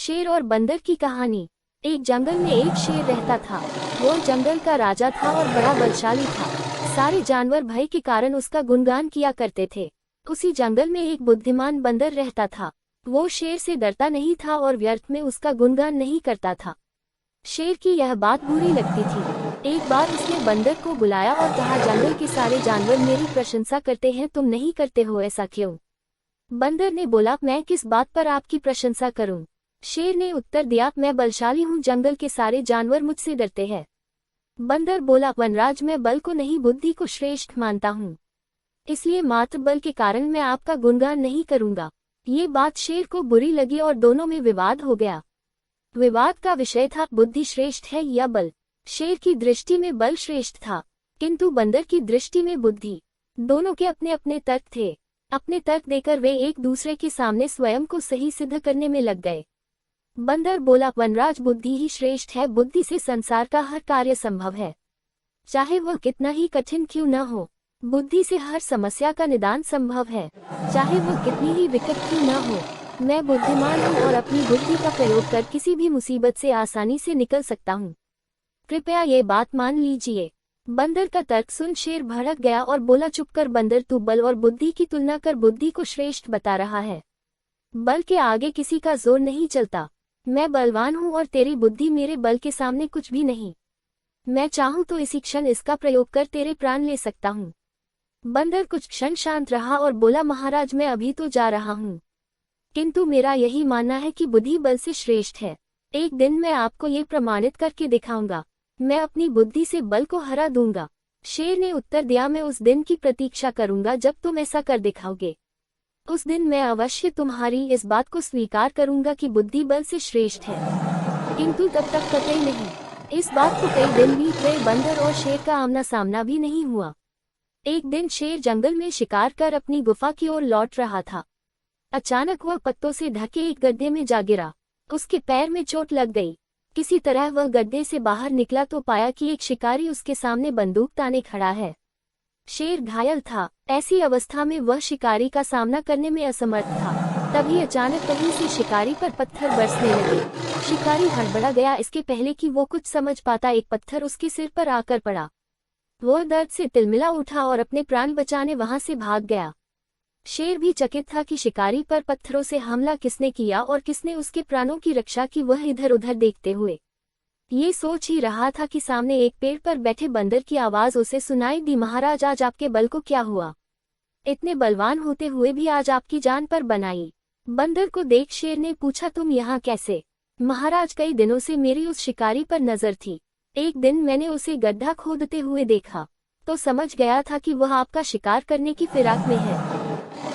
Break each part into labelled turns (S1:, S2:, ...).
S1: शेर और बंदर की कहानी। एक जंगल में एक शेर रहता था। वो जंगल का राजा था और बड़ा बलशाली था। सारे जानवर भय के कारण उसका गुणगान किया करते थे। उसी जंगल में एक बुद्धिमान बंदर रहता था। वो शेर से डरता नहीं था और व्यर्थ में उसका गुणगान नहीं करता था। शेर की यह बात बुरी लगती थी। एक बार उसने बंदर को बुलाया और कहा, जंगल के सारे जानवर मेरी प्रशंसा करते हैं, तुम नहीं करते हो, ऐसा क्यों? बंदर ने बोला, मैं किस बात पर आपकी प्रशंसा करूं? शेर ने उत्तर दिया, मैं बलशाली हूं, जंगल के सारे जानवर मुझसे डरते हैं। बंदर बोला, वनराज, मैं बल को नहीं बुद्धि को श्रेष्ठ मानता हूं, इसलिए मात्र बल के कारण मैं आपका गुणगान नहीं करूंगा। ये बात शेर को बुरी लगी और दोनों में विवाद हो गया। विवाद का विषय था, बुद्धि श्रेष्ठ है या बल। शेर की दृष्टि में बल श्रेष्ठ था, किंतु बंदर की दृष्टि में बुद्धि। दोनों के अपने अपने तर्क थे। अपने तर्क देकर वे एक दूसरे के सामने स्वयं को सही सिद्ध करने में लग गए। बंदर बोला, वनराज, बुद्धि ही श्रेष्ठ है। बुद्धि से संसार का हर कार्य संभव है, चाहे वह कितना ही कठिन क्यों न हो। बुद्धि से हर समस्या का निदान संभव है, चाहे वह कितनी ही विकट क्यों न हो। मैं बुद्धिमान हूँ और अपनी बुद्धि का प्रयोग कर किसी भी मुसीबत से आसानी से निकल सकता हूँ। कृपया ये बात मान लीजिए। बंदर का तर्क सुन शेर भड़क गया और बोला, चुप कर बंदर, तू बल और बुद्धि की तुलना कर बुद्धि को श्रेष्ठ बता रहा है। बल के आगे किसी का जोर नहीं चलता। मैं बलवान हूँ और तेरी बुद्धि मेरे बल के सामने कुछ भी नहीं। मैं चाहूँ तो इसी क्षण इसका प्रयोग कर तेरे प्राण ले सकता हूँ। बंदर कुछ क्षण शांत रहा और बोला, महाराज, मैं अभी तो जा रहा हूँ, किंतु मेरा यही मानना है कि बुद्धि बल से श्रेष्ठ है। एक दिन मैं आपको ये प्रमाणित करके दिखाऊंगा। मैं अपनी बुद्धि से बल को हरा दूंगा। शेर ने उत्तर दिया, मैं उस दिन की प्रतीक्षा करूंगा जब तुम ऐसा कर दिखाओगे। उस दिन मैं अवश्य तुम्हारी इस बात को स्वीकार करूंगा कि बुद्धि बल से श्रेष्ठ है, किंतु तब तक कतई नहीं। इस बात को कई दिन बीत गए। बंदर और शेर का आमना सामना भी नहीं हुआ। एक दिन शेर जंगल में शिकार कर अपनी गुफा की ओर लौट रहा था। अचानक वह पत्तों से ढके एक गड्ढे में जा गिरा। उसके पैर में चोट लग गई। किसी तरह वह गड्ढे से बाहर निकला तो पाया कि एक शिकारी उसके सामने बंदूक ताने खड़ा है। शेर घायल था। ऐसी अवस्था में वह शिकारी का सामना करने में असमर्थ था। तभी अचानक कहीं से शिकारी पर पत्थर बरसने लगे। शिकारी हड़बड़ा गया। इसके पहले कि वो कुछ समझ पाता, एक पत्थर उसके सिर पर आकर पड़ा। वह दर्द से तिलमिला उठा और अपने प्राण बचाने वहां से भाग गया। शेर भी चकित था कि शिकारी पर पत्थरों से हमला किसने किया और किसने उसके प्राणों की रक्षा की। वह इधर उधर देखते हुए ये सोच ही रहा था कि सामने एक पेड़ पर बैठे बंदर की आवाज उसे सुनाई दी, महाराज, आज आपके बल को क्या हुआ? इतने बलवान होते हुए भी आज आपकी जान पर बनाई। बंदर को देख शेर ने पूछा, तुम यहाँ कैसे? महाराज, कई दिनों से मेरी उस शिकारी पर नजर थी। एक दिन मैंने उसे गड्ढा खोदते हुए देखा तो समझ गया था कि वह आपका शिकार करने की फिराक में है,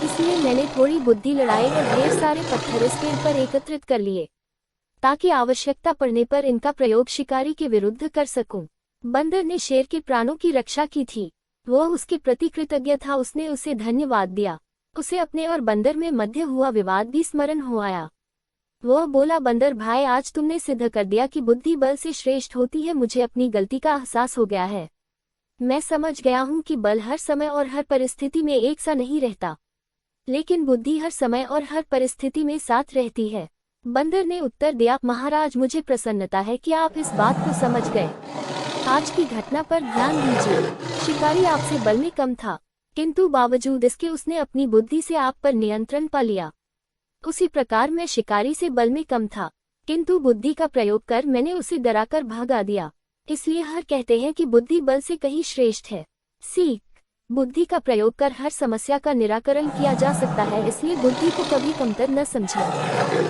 S1: इसलिए मैंने थोड़ी बुद्धि लड़ाई और ढेर सारे पत्थर इस पेड़ पर एकत्रित कर लिए ताकि आवश्यकता पड़ने पर इनका प्रयोग शिकारी के विरुद्ध कर सकूं। बंदर ने शेर के प्राणों की रक्षा की थी। वह उसके प्रति कृतज्ञ था। उसने उसे धन्यवाद दिया। उसे अपने और बंदर में मध्य हुआ विवाद भी स्मरण हो आया। वह बोला, बंदर भाई, आज तुमने सिद्ध कर दिया कि बुद्धि बल से श्रेष्ठ होती है। मुझे अपनी गलती का एहसास हो गया है। मैं समझ गया हूँ कि बल हर समय और हर परिस्थिति में एक सा नहीं रहता, लेकिन बुद्धि हर समय और हर परिस्थिति में साथ रहती है। बंदर ने उत्तर दिया, महाराज, मुझे प्रसन्नता है कि आप इस बात को समझ गए। आज की घटना पर ध्यान दीजिए। शिकारी आपसे बल में कम था, किंतु बावजूद इसके उसने अपनी बुद्धि से आप पर नियंत्रण पा लिया। उसी प्रकार मैं शिकारी से बल में कम था, किंतु बुद्धि का प्रयोग कर मैंने उसे डराकर भगा दिया। इसलिए हर कहते हैं कि बुद्धि बल से कहीं श्रेष्ठ है। सीख, बुद्धि का प्रयोग कर हर समस्या का निराकरण किया जा सकता है, इसलिए बुद्धि को कभी कमतर न समझें।